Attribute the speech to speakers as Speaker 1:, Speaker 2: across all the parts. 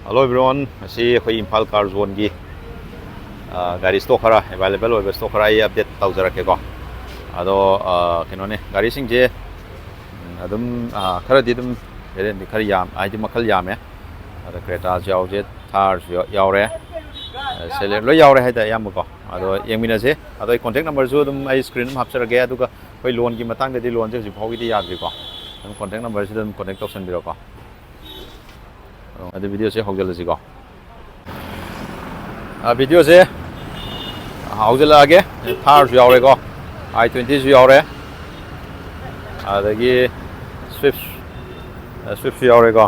Speaker 1: Hello everyone, asi khoi Imphal car zone gi gari stock khara available oi stock khara I update tawjara ke ko ado kino ne gari sing je adum khara di dum eren di khari yam ai di makhal yam e ado Creta jaw je Thar yaw re sele lo yaw re hai da yam ko ado yengmina je ado contact number ju dum ai screen ma hapsara ge adu ka khoi loan gi matang de di loan je ji phogi di yad ri ko contact number ju dum connect option bi ro ko ado video se hogjal ji ko video se hogjal age Thar yaw re ko I20 ju yaw re adagi Swift yaw re ko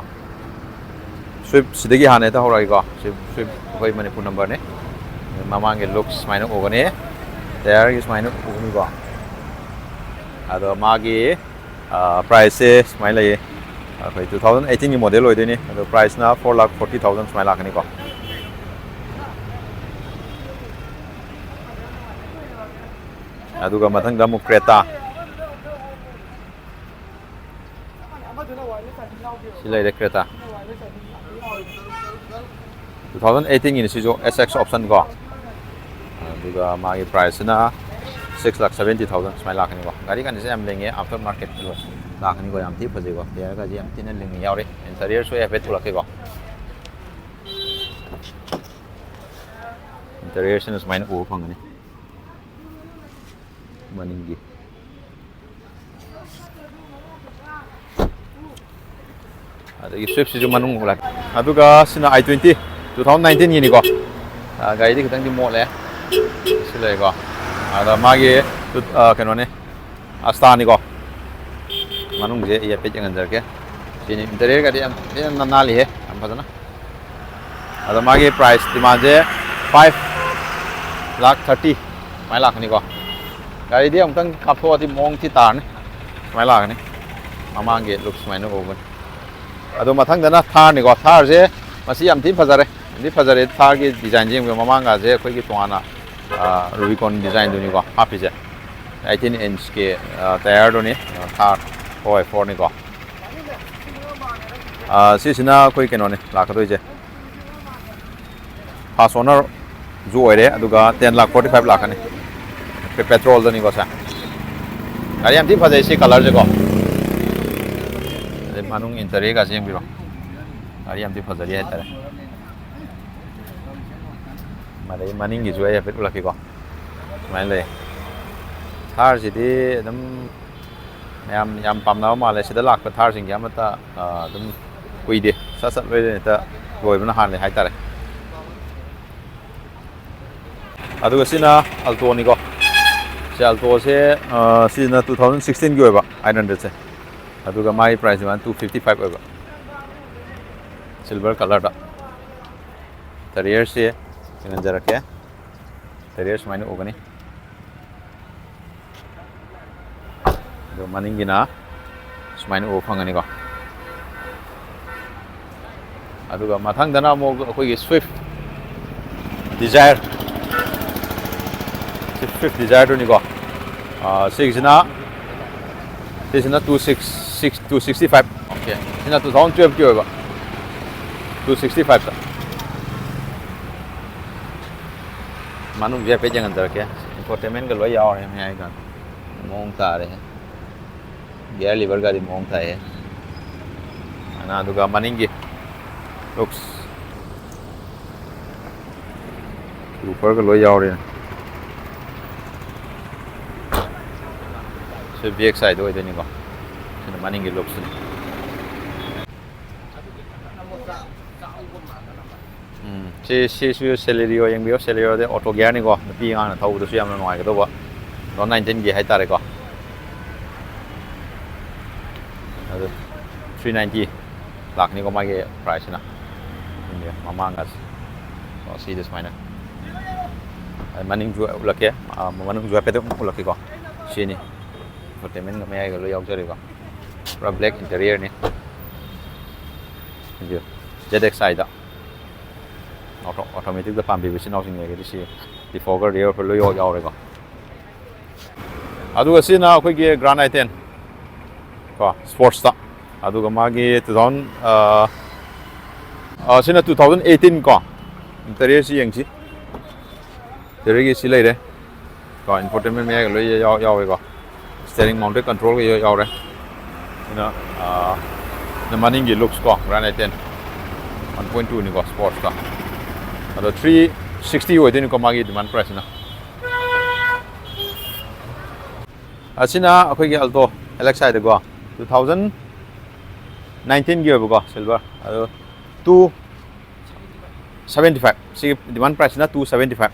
Speaker 1: Swift sidagi hane ta horai ko Swift koi Manipur number ne mamang ge looks maina ogane there is maina ogani ko ado magi price se smile ye 2018 ni model oide ni ado price na 4,40,000 smile lakani ko aduga mathang da mu Creta silai de Creta 2018 ini sijo SX option ko aduga magi price na 6,70,000 smile lakani ko gari kan se am lenge after market lo lakani ko yam ti phaje ko ya ga ji am tin lenge yaw re interior so ya betul ke ko interior se smile o phangani maningi adagi Swift sijo manung lak aduga sina I20 2019 ni ko gari di kitang di mo le silai ko ada magi kano ne asta ni ko manung je ya pe jangan jar ke sini interior ga di am nali he am padana ada magi price di manje 5,30,000 mai lakh ni ko gari di am tang kapho ti mong ti tar ni mai lakh ni mamang ge looks mai no oven ado mathang dana Thar ni ko Thar je masi am ti phajare di phajare Thar gi design jing mamang ga je khoi gi tongana Rubicon design duni ko happy je 18 inch ke tire duni Thar oi 4 ni ko si sina koi keno ne lakadoi je fast owner ju oire aduga 10,45,000 lakani petrol dani ko sa gari am ti phajai si color je ko de manung interior ga jeng biro gari am ti phajari hai tare mare maning gi juai pet ulaki ko mai le Thar ji di dum yam pamna ma le sida lak pa Thar sing yam ta dum kui de sa sa le ta loi bana han le hai tare adu sina alto ni ko se alto se sina 2016 gi oba 900 se adu ga mai price 255 oba silver color da interior se dengan jarak ya interior semuanya ogani do maning gina semuanya o phangani ko aduga mathang dana mo koi Swift Desire ni ko six na 265 okay sina 2012 ki oba 265 ta manung je pe jangan jar ke infotainment ga lo yaw re mai ga mong ta re gear lever ga di mong ta hai ana aduga maningi looks ऊपर का लो याव रे से back side होय देनी को से maningi looks si celerio yang bio celerio de auto gear ni ko pi nga na thau du su yam na noi ga do ba 19 gi hai tare ko 390 lakh ni ko ma ge price na ni mamang gas so see this minor maning ju ulake manung ju pe do ulake ko sini infotainment ga mai ga lo yaw jare ko pra black interior ni ni ZX side da automatic da pam bi sin housing ne ga si di fogger rear for lo yaw re ko adu asina khoi ge Grand i10 ko sports ta aduga magi 2000 sina 2018 ko interior si yang si interior gi si lai re ko infotainment me ga loi yaw ko steering mounted control ga yaw re sina the maning gi looks ko ran 10 1.2 ni ko sports ka ado 360 oi den ko magi demand price na asina akhoi gi alto LXI de go 2019 gi go silver ado 275 si demand price na 275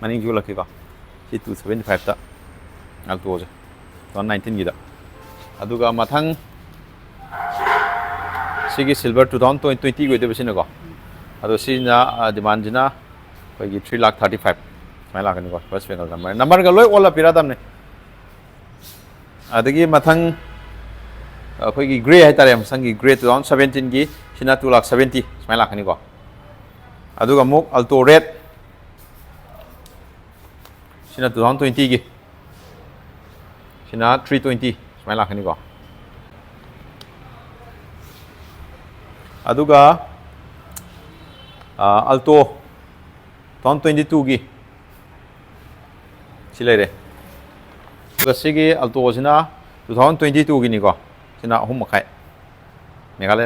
Speaker 1: maning ju lakhi ko si 275 ta alto je 2019 gi da aduga mathang sigi silver 2020 gi de bisina ko ado si na demand jina ko gi 3,35,000 mai lakani ko first final number ga loi ola piradam ne adagi mathang akhoi gray hai tare sangi gray 2017 gi sina 2,70,000 smai lakani ko aduga muk alto red sina 2020 gi sina 320 smai lakani ko aduga alto 2022 gi silai re aduga sigi alto sina 2022 gi ni ko sina ahum makai megale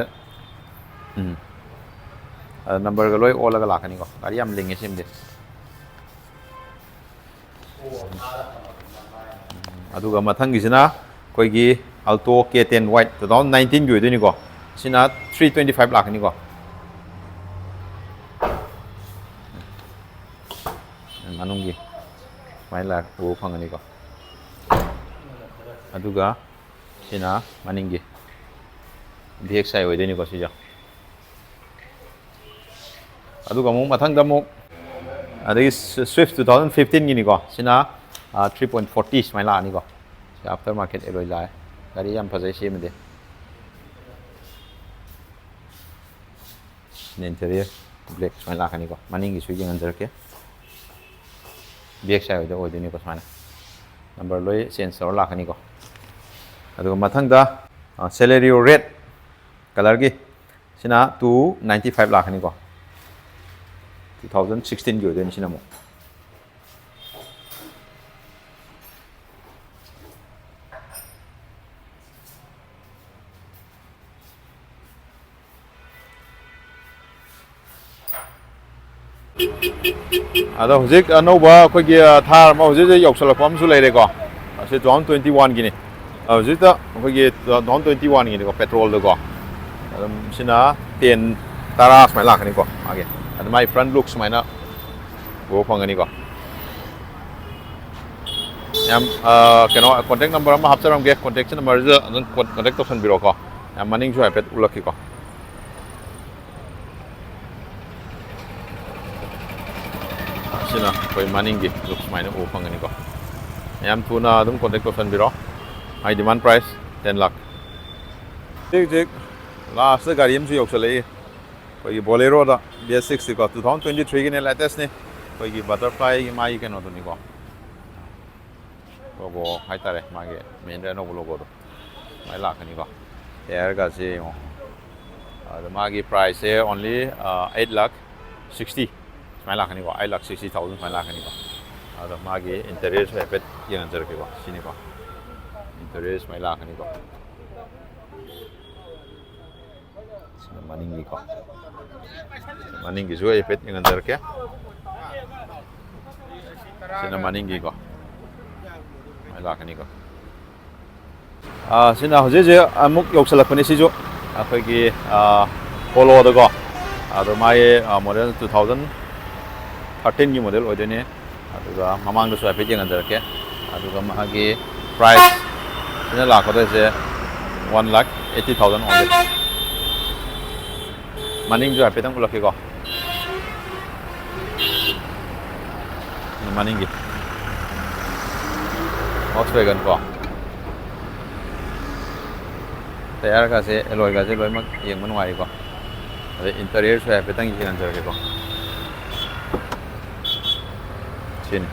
Speaker 1: number ga loi ola ga lakani ko gari am linge simde aduga mathang gi sina koi gi alto K10 white 2019 gi ni ko sina 325 lakani ko manung gi mai lak bu phangani ko aduga sina maningi DXI oi deni ko sija aduga mu mathang da mu adagi Swift 2015 gi ni ko sina 3.40 mai la ni ko after market eroi la gari yam phajai sim de interior black mai la kani ko maningi sui jeng anjar ke DXI oi deni ko sana number loi sensor la kani ko aduga mathang da Celerio red color gi sina 295 lakani ko 2016 gi den sina mo ado hujik anova khoi gi thar ma hujik yoksala pam su lai re ko se 2021 gi ni hujik ta khoi gi 2021 gi ni ko petrol de ko sina 10 tara smai lakani ko age and my front looks mai na go phangani ko yam keno contact number ma hapcharam ge contact number je contact option biro ko yam maning ju pet ulaki ko sina koi maning gi looks mai na o phangani ko yam tuna dum contact option biro my demand price 10 lakh jik last gari am ju yoksale koi bolero da BS60 ko 2023 gi ne latest ne koi gi butterfly gi mai keno to ni ko logo hai tare mage main reno logo do mai la kani ko air ga se yo the magi price e only 8 lakh 60 mai la kani ko 8 lakh 60,000 mai la kani ko the magi interior se pet yang anjar ke ko sini ko interior mai la kani ko sini maning ko maning jo e pet yang anjar ke sini maning ko lakani ko sina hoje je amuk yoksalakani si jo akhoi gi polo da go ado mai model 2013 gi model odene aduga mamang do swape jeng anjar ke aduga magi price sina lakode je 1,80,000 only maning jo apetang ulaki ko maning gi Volkswagen ko tayar ka se alloy ka se loi mak yeng manwai ko ade interior se pe tang yin anjar ke ko sin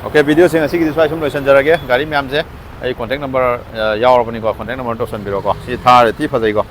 Speaker 1: okay video se ngasi ki display sum loisan jara ge gari myam se ꯑꯩ contact number ꯌꯥꯎꯔꯕꯅꯤꯀꯣ contact number ꯇꯧꯁꯟꯕꯤꯔꯣꯀꯣ ꯁꯤ ꯊꯥꯔꯦ ꯊꯤ ꯐꯖꯩꯀꯣ